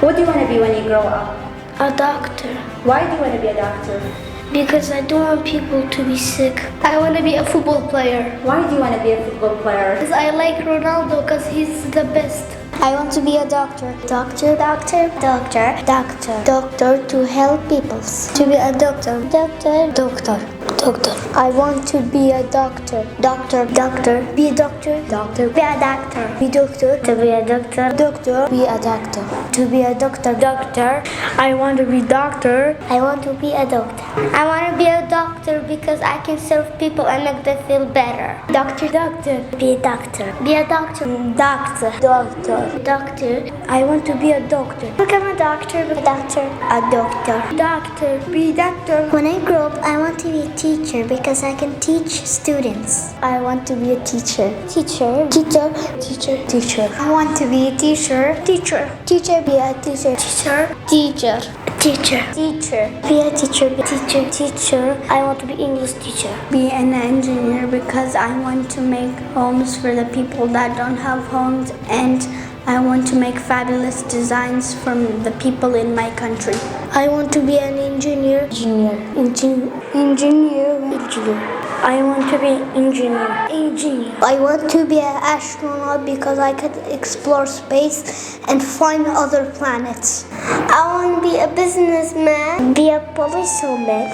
What do you want to be when you grow up? A doctor. Why do you want to be a doctor? Because I don't want people to be sick. I want to be a football player. Why do you want to be a football player? Because I like Ronaldo because he's the best. I want to be a doctor. Doctor, doctor, doctor, doctor. Doctor to help people. To be a doctor. Doctor, doctor, doctor. I want to be a doctor. Doctor, doctor. Be a doctor. Doctor. Be a doctor. Be doctor. To be a doctor. Doctor. Be a doctor. To be a doctor. Doctor. I want to be doctor. I want to be a doctor. I want to be a doctor because I can serve people and make them feel better. Doctor, doctor. Be a doctor. Be a doctor. Doctor. Doctor. Doctor. I want to be a doctor. Become a doctor. A doctor. A doctor. Doctor. Be a doctor. When I grow up, I want to be a teacher because I can teach students. I want to be a teacher. Teacher. Teacher. Teacher. Teacher. I want to be a teacher. Teacher. Teacher. Be a teacher. Teacher. Teacher. Teacher. Teacher. Be a teacher. Be teacher. Teacher. I want to be English teacher. Be an engineer because I want to make homes for the people that don't have homes, and I want to make fabulous designs from the people in my country. I want to be an engineer. Engineer. Engineer. I want to be engineer. Engineer. I want to be an astronaut because I could explore space and find other planets. I want to be a businessman. Be a policeman.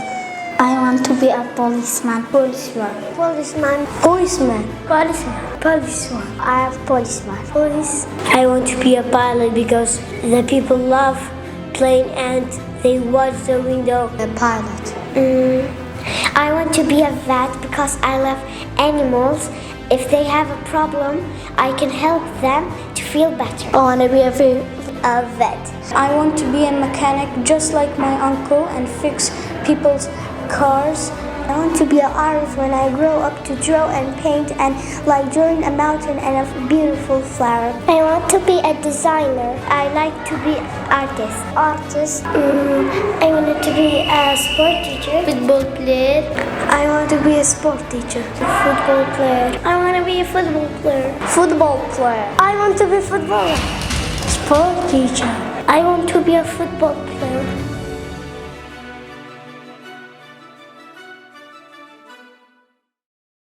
I want to be a policeman. Policeman. Policeman. Policeman. Policeman. Policeman. I have policeman. Police. I want to be a pilot because the people love plane and they watch the window. A pilot. I want to be a vet because I love animals. If they have a problem, I can help them to feel better. I want to be a vet. I want to be a mechanic just like my uncle and fix people's cars. I want to be an artist when I grow up to draw and paint and like drawing a mountain and a beautiful flower. I want to be a designer. I like to be artist. Artist. I wanted to be a sport teacher. Football player. I want to be a sport teacher. Football player. I want to be a football player. Football player. I want to be a footballer. Sport teacher. I want to be a football player.